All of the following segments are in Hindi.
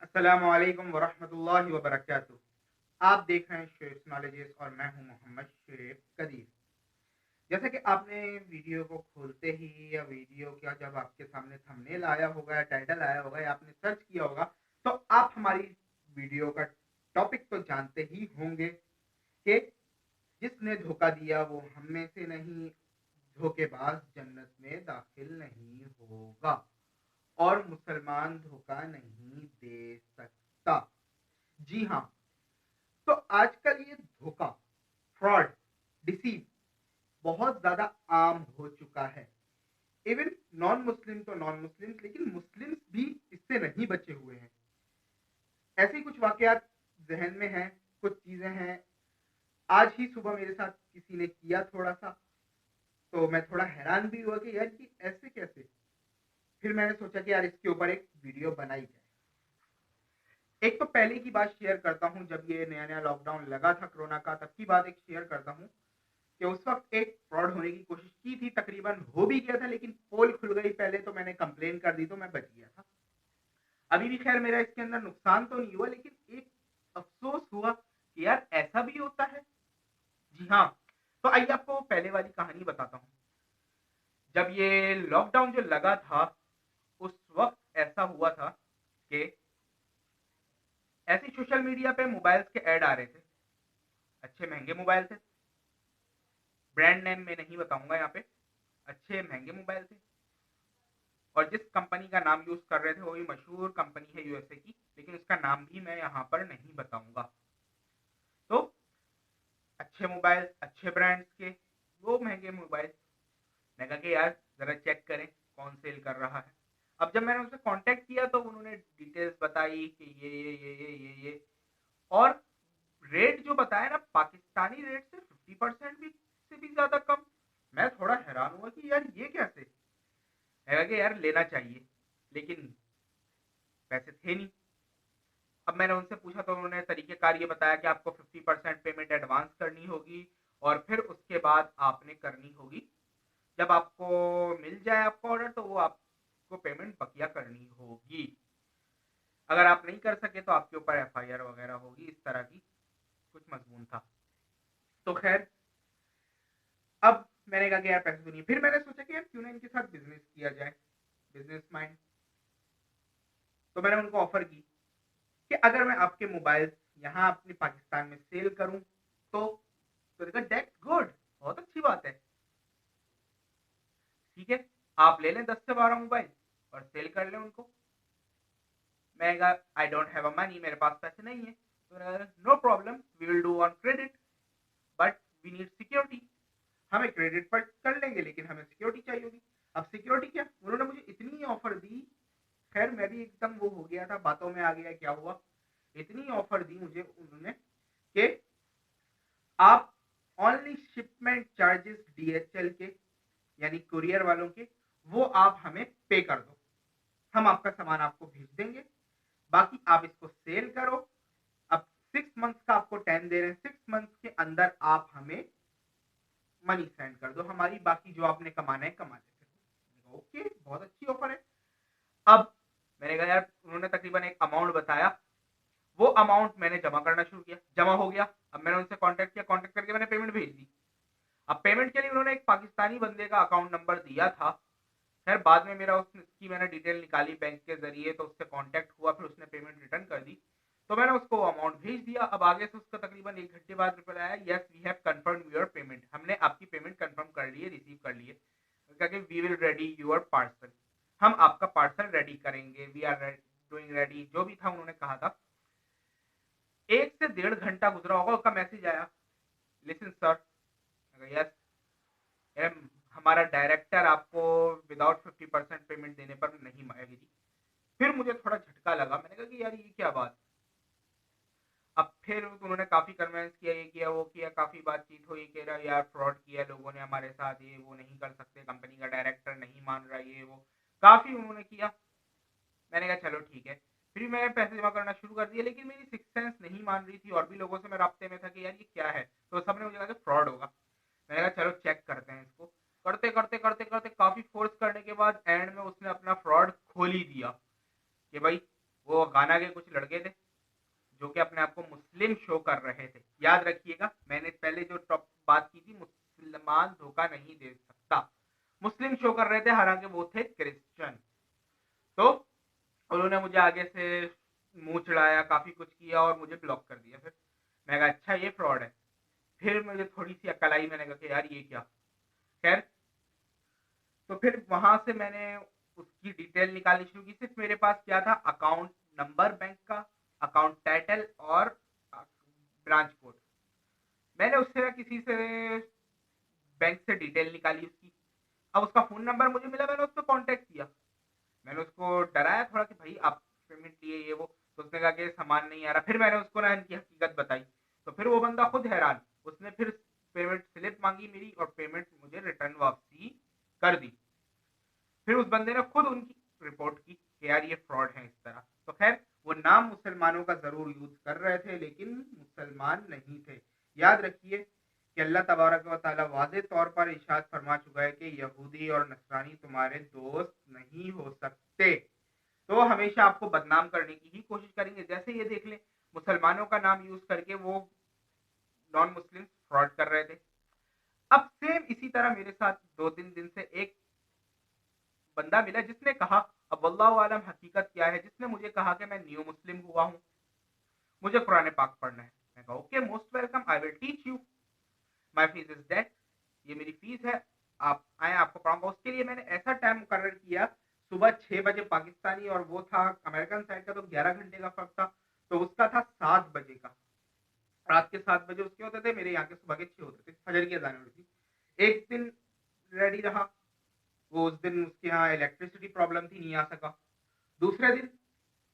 अस्सलामुअलैकुम वरहमतुल्लाहि वबरकातुह। आप देख रहे हैं शेख नॉलेजेस और मैं हूं मोहम्मद शेख कदीर। जैसे कि आपने वीडियो को खोलते ही या वीडियो का जब आपके सामने थंबनेल आया होगा या टाइटल आया होगा या आपने सर्च किया होगा, तो आप हमारी वीडियो का टॉपिक तो जानते ही होंगे कि जिसने धोखा दिया वो हम में से नहीं, धोखेबाज जन्नत में दाखिल नहीं होगा और मुसलमान धोखा नहीं दे सकता। जी हाँ, तो आजकल ये धोखा, फ्रॉड, डिसीव बहुत ज़्यादा आम हो चुका है। इवन नॉन मुस्लिम तो नॉन मुस्लिम्स, लेकिन मुस्लिम्स भी इससे नहीं बचे हुए हैं। ऐसे ही कुछ वाक़यात ज़हन में हैं, कुछ चीज़ें हैं। आज ही सुबह मेरे साथ किसी ने किया थोड़ा-सा, तो मैं थोड़ा हैरान भी हुआ कि यार ये ऐसे कैसे? फिर मैंने सोचा कि यार इसके ऊपर एक वीडियो बनाई जाए। एक तो पहले की बात शेयर करता हूँ, जब ये नया-नया लॉकडाउन लगा था कोरोना का, तब की बात एक शेयर करता हूँ कि उस वक़्त एक फ्रॉड होने की कोशिश की थी, तकरीबन हो भी गया था, लेकिन पोल खुल गई पहले, तो मैंने कंप्लेन कर दी तो मैं बच गया था। अभी भी ख़ैर मेरा इसके अंदर नुकसान तो नहीं हुआ, लेकिन एक अफ़सोस हुआ कि यार ऐसा भी होता है। जी हाँ, तो आइए आपको पहले वाली कहानी बताता हूँ। जब ये लॉकडाउन जो लगा था, उस वक़्त ऐसा हुआ था कि ऐसे ही सोशल मीडिया पे मोबाइल्स के ऐड आ रहे थे। अच्छे महँगे मोबाइल थे, ब्रांड नेम मैं नहीं बताऊँगा यहाँ पे, अच्छे महँगे मोबाइल थे। और जिस कंपनी का नाम यूज़ कर रहे थे वो भी मशहूर कंपनी है यूएसए की, लेकिन उसका नाम भी मैं यहाँ पर नहीं बताऊँगा। तो अच्छे मोबाइल, अच्छे ब्रांड्स के, वो महँगे मोबाइल। मैं कहा कि यार ज़रा चेक करें कौन सेल कर रहा है। अब जब मैंने उनसे कॉन्टैक्ट किया तो उन्होंने डिटेल्स बताई कि ये और रेट जो बताया ना, पाकिस्तानी रेट से 50% भी से भी ज़्यादा कम। मैं थोड़ा हैरान हुआ कि यार ये कैसे? मैं कहा कि यार लेना चाहिए, लेकिन पैसे थे नहीं। अब मैंने उनसे पूछा तो उन्होंने तरीक़ेकार ये बताया कि आपको 50% पेमेंट एडवांस करनी होगी और फिर उसके बाद आपने करनी होगी, जब आपको मिल जाए आपका ऑर्डर तो वो आपको पेमेंट बकिया करनी होगी। अगर आप नहीं कर सके तो आपके ऊपर एफआईआर वगैरह होगी, इस तरह की कुछ मज़मून था। तो ख़ैर, अब मैंने कहा कि यार पैसे तो नहीं है। फिर मैंने सोचा कि यार क्यों ना इनके साथ बिज़नेस किया जाए, बिज़नेस माइंड। तो मैंने उनको ऑफ़र की कि अगर मैं आपके मोबाइल यहाँ अपने पाकिस्तान में सेल करूँ तो? तो देखा दैट्स गुड, बहुत अच्छी बात है। ठीक है, आप ले लें 10 से 12 मोबाइल और सेल कर लें उनको। मैं कहा I don't have a money, मेरे पास पैसे नहीं है। तो no problem, we will do on credit, but we need security. हमें क्रेडिट पर कर लेंगे, लेकिन हमें सिक्योरिटी चाहिए होगी। अब सिक्योरिटी क्या, उन्होंने मुझे इतनी ऑफर दी। खैर मैं भी एकदम वो हो गया था, बातों में आ गया। क्या हुआ, इतनी ऑफर दी मुझे उन्होंने कि आप ओनली शिपमेंट चार्जेस डीएचएल के, यानी कुरियर वालों के, वो आप हमें पे कर दो, हम आपका सामान आपको भेज देंगे, बाकी आप इसको सेल करो। अब 6 मंथ्स का आपको टाइम दे रहे हैं, 6 मंथ्स के अंदर आप हमें मनी सेंड कर दो, हमारी बाकी जो आपने कमाना है कमा लेते। ओके, बहुत अच्छी ऑफर है। अब मैंने कहा यार, उन्होंने तकरीबन एक अमाउंट बताया, वो अमाउंट मैंने जमा करना शुरू किया, जमा हो गया। अब मैंने उनसे कांटेक्ट किया, कांटेक्ट करके मैंने पेमेंट भेज दी। अब पेमेंट के लिए उन्होंने एक पाकिस्तानी बंदे का अकाउंट नंबर दिया था। खैर बाद में मेरा उसकी मैंने डिटेल निकाली बैंक के जरिए, तो उससे कांटेक्ट हुआ, फिर उसने पेमेंट रिटर्न कर दी। तो मैंने उसको अमाउंट भेज दिया। अब आगे से उसका तकरीबन 1 घंटे बाद रिप्लाई आया, yes we have confirm your payment, हमने आपकी पेमेंट कंफर्म कर ली है, रिसीव कर ली है। We will ready your parcel, हम आपका पार्सल रेडी करेंगे, वी आर डूइंग रेडी, जो भी था उन्होंने कहा था। 1 से 1.5 घंटा गुजरा होगा, उसका मैसेज आया, लिसन सर, यस हमारा डायरेक्टर आपको विदाउट 50% पेमेंट देने पर नहीं मानेगी। फिर मुझे थोड़ा झटका लगा, मैंने कहा कि यार ये क्या बात। अब फिर उन्होंने काफ़ी कन्विंस किया, ये किया वो किया, काफ़ी बातचीत हुई कि यार फ्रॉड किया लोगों ने हमारे साथ, ये वो नहीं कर सकते, कंपनी का डायरेक्टर नहीं मान रहा, ये वो काफ़ी उन्होंने किया। मैंने कहा चलो ठीक है। फिर मैंने पैसे जमा करना शुरू कर दिया, लेकिन मेरी सिक्स सेंस नहीं मान रही थी, और भी लोगों से मैं राब्ते में था कि यार ये क्या है, तो सबने मुझे कहा कि फ्रॉड होगा। मैंने कहा चलो चेक करते हैं इसको। करते करते करते करते काफ़ी फोर्स करने के बाद एंड में उसने अपना फ्रॉड खोल ही दिया कि भाई वो गाना के कुछ लड़के थे जो कि अपने आप को मुस्लिम शो कर रहे थे। याद रखिएगा, मैंने पहले जो टॉप बात की थी, मुसलमान धोखा नहीं दे सकता। मुस्लिम शो कर रहे थे, हालांकि वो थे क्रिश्चियन। तो उन्होंने मुझे आगे से मुंह चिढ़ाया, काफी कुछ किया और मुझे ब्लॉक कर दिया। फिर मैं कहा अच्छा ये फ्रॉड है। फिर मुझे थोड़ी सी अक्ल आई, मैंने कहा कि यार ये क्या। खैर, तो फिर वहां से मैंने उसकी डिटेल निकालनी शुरू की। सिर्फ मेरे पास क्या था, अकाउंट नंबर बैंक का, अकाउंट टाइटल और ब्रांच कोड। मैंने उससे किसी से बैंक से डिटेल निकाली उसकी। अब उसका फोन नंबर मुझे मिला, मैंने उसको कांटेक्ट किया। मैंने उसको डराया थोड़ा कि भाई आप पेमेंट लिए ये वो। तो उसने कहा कि सामान नहीं आ रहा। फिर मैंने उसको ना इनकी हकीकत बताई, तो फिर वो बंदा खुद हैरान। उसने फिर पेमेंट स्लिप मांगी मेरी और पेमेंट मुझे रिटर्न वापसी कर दी। फिर उस बंदे ने खुद उनकी रिपोर्ट की कि यार ये फ्रॉड है इस तरह। तो खैर, वो नाम मुसलमानों का जरूर यूज कर रहे थे लेकिन मुसलमान नहीं थे। याद रखिए कि अल्लाह तबारक व तआला वाज़ेह तौर पर इरशाद फरमा चुका है कि यहूदी और नसरानी तुम्हारे दोस्त नहीं हो सकते। तो वो हमेशा आपको बदनाम करने की ही कोशिश करेंगे। जैसे ये देख लें, मुसलमानों का नाम यूज करके वो नॉन मुस्लिम फ्रॉड कर रहे थे। अब सेम इसी तरह मेरे साथ 2-3 दिन से एक बंदा मिला जिसने कहा, अब वल्लाहु आलम हकीकत क्या है, जिसने मुझे कहा कि मैं न्यू मुस्लिम हुआ हूँ, मुझे कुरान पाक पढ़ना है। मैं कहा okay, most welcome, I will teach you, my fees is that. ये मेरी फीस है, आप आए, आपको पढ़ाऊंगा। उसके लिए मैंने ऐसा टाइम मुकर्रर किया, सुबह 6 बजे पाकिस्तानी और वो था अमेरिकन साइड का, तो 11 घंटे का फर्क था। तो उसका था 7 बजे का, रात के 7 बजे उसके होते थे, मेरे यहाँ के सुबह के 6 होते थे, फजर की अजान होती थी। एक दिन रेडी रहा, वो उस दिन उसके यहाँ इलेक्ट्रिसिटी प्रॉब्लम थी, नहीं आ सका। दूसरे दिन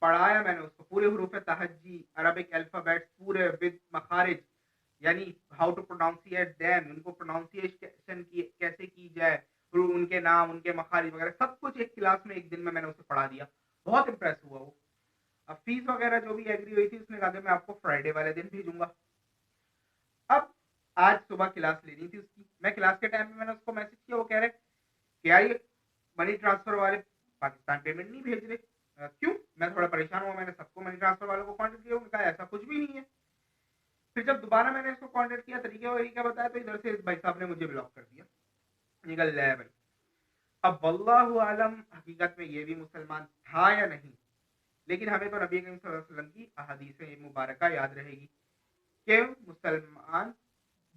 पढ़ाया मैंने उसको पूरे हरूफ तहज्जी, अरबिक अल्फाबेट्स पूरे विद मखारिज, यानी हाउ टू प्रोनाउंसिएट देम, उनको प्रोनाउंसिएशन की कैसे की जाए, फिर उनके नाम, उनके मखारिज वगैरह सब कुछ एक क्लास में एक दिन में मैंने उसे पढ़ा दिया। बहुत इंप्रेस हुआ वो। अब फीस वगैरह जो भी एग्री हुई थी, उसने कहा कि मैं आपको फ्राइडे वाले दिन भेजूंगा। अब आज सुबह क्लास लेनी थी उसकी, मैं क्लास के टाइम में मैंने उसको मैसेज किया, वो कह रहे कि यार ये मनी ट्रांसफर वाले पाकिस्तान पेमेंट नहीं भेज रहे। क्यों? मैं थोड़ा परेशान हुआ, मैंने सबको मनी ट्रांसफर वालों को कांटेक्ट किया, उन्होंने कहा ऐसा कुछ भी नहीं है। फिर जब दोबारा मैंने इसको कांटेक्ट किया, तरीका बताया, तो इधर से इस भाई साहब ने मुझे ब्लॉक कर दिया। निकल जाए भाई। अब वल्लाहु आलम हकीकत में ये भी मुसलमान था या नहीं, लेकिन हमें तो नबी करीम सल्लल्लाहु अलैहि वसल्लम की अहादीस मुबारका याद रहेगी कि मुसलमान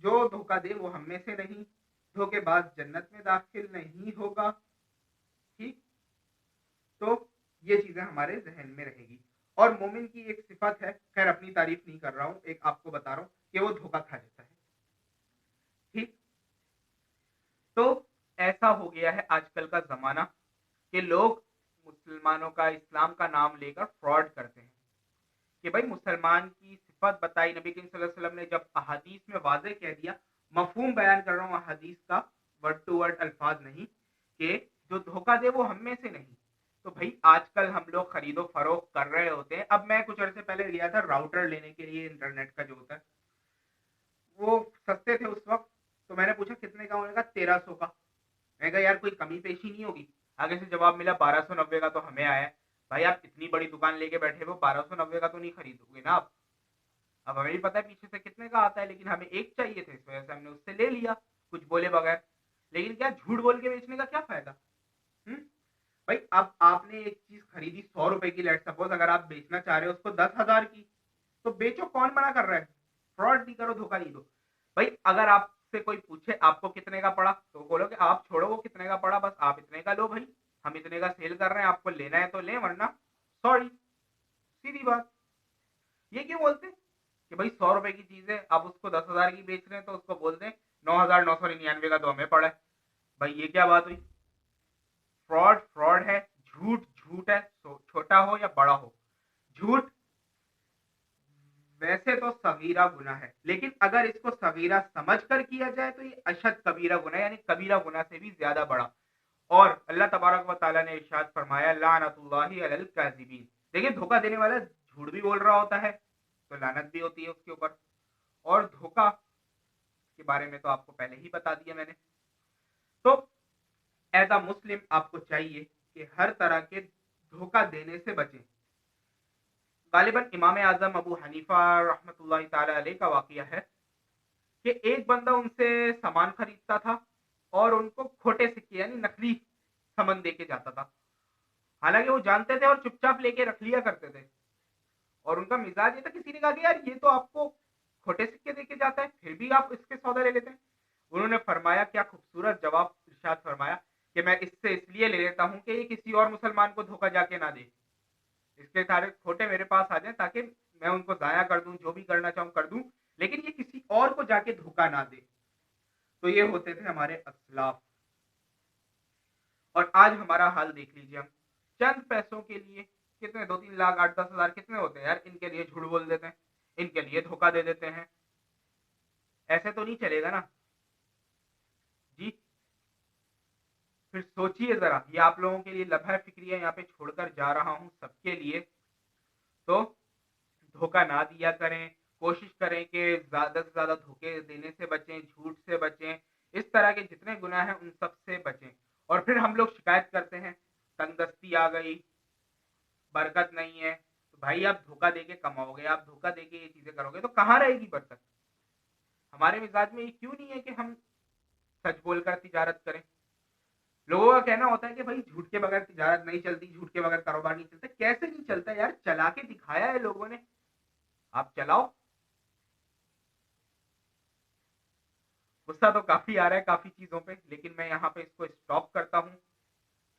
जो धोखा दे वो हम में से नहीं, धोखेबाज जन्नत में दाखिल नहीं होगा। ठीक, तो ये चीजें हमारे जहन में रहेगी। और मोमिन की एक सिफत है, खैर अपनी तारीफ नहीं कर रहा हूं, एक आपको बता रहा हूं कि वो धोखा खा जाता है। ठीक, तो ऐसा हो गया है आजकल का जमाना कि लोग मुसलमानों का, इस्लाम का नाम लेकर फ्रॉड करते हैं कि भाई मुसलमान की सिफत बताई नबी करीम सल्लल्लाहु अलैहि वसल्लम ने, जब अहादीस में वाज़ेह कह दिया, मफहूम बयान कर रहा हूँ अहादीस का, वर्ड टू वर्ड अल्फाज नहीं, कि जो धोखा दे वो हम में से नहीं। तो भाई आजकल हम लोग खरीदो फरोख्त कर रहे होते हैं। अब मैं कुछ अर्से पहले गया था राउटर लेने के लिए, इंटरनेट का जो होता है, वो सस्ते थे उस वक्त। तो मैंने पूछा कितने का, होगा 1300 का। मैं कहा यार कोई कमी पेशी नहीं होगी? आगे से जवाब मिला 1290 का। तो हमें आया, भाई आप इतनी बड़ी दुकान लेके बैठे हो, 1290 का तो नहीं खरीदोगे ना आप। अब हमें भी पता है पीछे से कितने का आता है, लेकिन हमें एक चाहिए थे, इस वजह से हमने उससे ले लिया कुछ बोले बगैर। लेकिन क्या झूठ बोल के बेचने का क्या फायदा? हम्म, भाई अब आपने एक चीज खरीदी 100 रुपए की, लेट सपोज अगर आप बेचना चाह रहे हो उसको 10,000 की, तो बेचो, कौन मना कर रहा है? फ्रॉड नहीं करो, धोखा नहीं दो। भाई अगर आपसे कोई पूछे आपको कितने का पड़ा, तो बोलो कि आप छोड़ो वो कितने का पड़ा, बस आप इतने का लो भाई, हम इतने का सेल कर रहे हैं, आपको लेना है तो लें, वरना सॉरी, सीधी बात। ये क्यों बोलते कि भाई 100 रुपए की चीज है, आप उसको 10,000 की बेच रहे हैं, तो उसको बोल दें 9,999 का तो हमें पड़ा है। भाई ये क्या बात हुई? फ्रॉड फ्रॉड है, झूठ झूठ है, छोटा हो या बड़ा हो। झूठ वैसे तो सगीरा गुनाह है, लेकिन अगर इसको सगीरा समझकर किया जाए तो ये अशद कबीरा गुनाह, यानी कबीरा गुनाह से भी ज्यादा बड़ा। और अल्लाह तबारक व तआला ने इरशाद फरमाया, लानतुल्लाहि अलल काज़िबीन। देखिए, धोखा देने वाला झूठ भी बोल रहा होता है तो लानत भी होती है उसके ऊपर। और धोखा के बारे में तो आपको पहले ही बता दिया मैंने। तो एज अ मुस्लिम आपको चाहिए कि हर तरह के धोखा देने से बचें। गालिबन इमाम आज़म अबू हनीफा रहमतुल्लाहि ताला अलैह का वाक़या है कि एक बंदा उनसे सामान खरीदता था और उनको खोटे सिक्के यानी नकली सामान दे के जाता था। हालाँकि वो जानते थे और चुपचाप लेके रख लिया करते थे और उनका मिज़ाज ये था, किसी ने कहा कि यार ये तो आपको खोटे सिक्के दे के जाता है, फिर भी आप इसके सौदा ले लेते हैं। उन्होंने फरमाया, क्या खूबसूरत जवाब इरशाद फरमाया कि मैं इससे इसलिए ले लेता हूँ कि ये किसी और मुसलमान को धोखा जाके ना दे। इसके सारे खोटे मेरे पास आ जाएँ ताकि मैं उनको ज़ाया कर दूँ, जो भी करना चाहूँ कर दूँ, लेकिन ये किसी और को जाके धोखा ना दे। तो ये होते थे हमारे असलाफ। और आज हमारा हाल देख लीजिए हम। चंद पैसों के लिए कितने 2-3 लाख 8-10 हज़ार कितने होते हैं यार, इनके लिए झूठ बोल देते हैं, इनके लिए धोखा दे देते हैं। ऐसे तो नहीं चलेगा ना। जी, फिर सोचिए ज़रा, ये आप लोगों के लिए लम्हा फ़िक्रिया यहाँ पे छोड़कर जा रहा हूँ सबके लिए। तो धोखा ना दिया करें, कोशिश करें कि ज़्यादा से ज़्यादा धोखे देने से बचें, झूठ से बचें, इस तरह के जितने गुनाह हैं उन सब से बचें। और फिर हम लोग शिकायत करते हैं, तंगदस्ती आ गई, बरकत नहीं है। तो भाई आप धोखा देके कमाओगे, आप धोखा देके ये चीज़ें करोगे तो कहाँ रहेगी बरकत? हमारे मिजाज में ये क्यों नहीं है कि हम सच बोलकर तिजारत करें? लोगों का कहना होता है कि भाई झूठ के बगैर तिजारत नहीं चलती, झूठ के बगैर कारोबार नहीं चलता। कैसे नहीं चलता यार? चला के दिखाया है लोगों ने, आप चलाओ। गुस्सा तो काफ़ी आ रहा है काफ़ी चीज़ों पे, लेकिन मैं यहाँ पे इसको स्टॉप करता हूँ।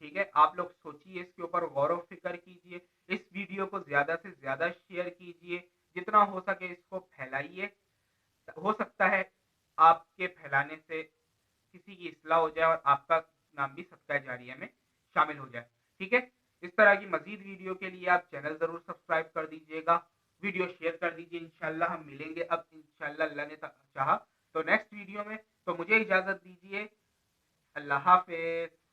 ठीक है? आप लोग सोचिए, इसके ऊपर गौर-व-फ़िक्र कीजिए, इस वीडियो को ज़्यादा से ज़्यादा शेयर कीजिए, जितना हो सके इसको फैलाइए। हो सकता है आपके फैलाने से किसी की इस्लाह हो जाए और आपका नाम भी सदका जारिया में शामिल हो जाए। ठीक है? इस तरह की मज़ीद वीडियो के लिए आप चैनल ज़रूर सब्सक्राइब कर दीजिएगा, वीडियो शेयर कर दीजिए। इंशाअल्लाह हम मिलेंगे अब, इंशाअल्लाह अल्लाह ने चाहा तो नेक्स्ट वीडियो में। तो मुझे इजाज़त दीजिए। अल्लाह हाफ़िज़।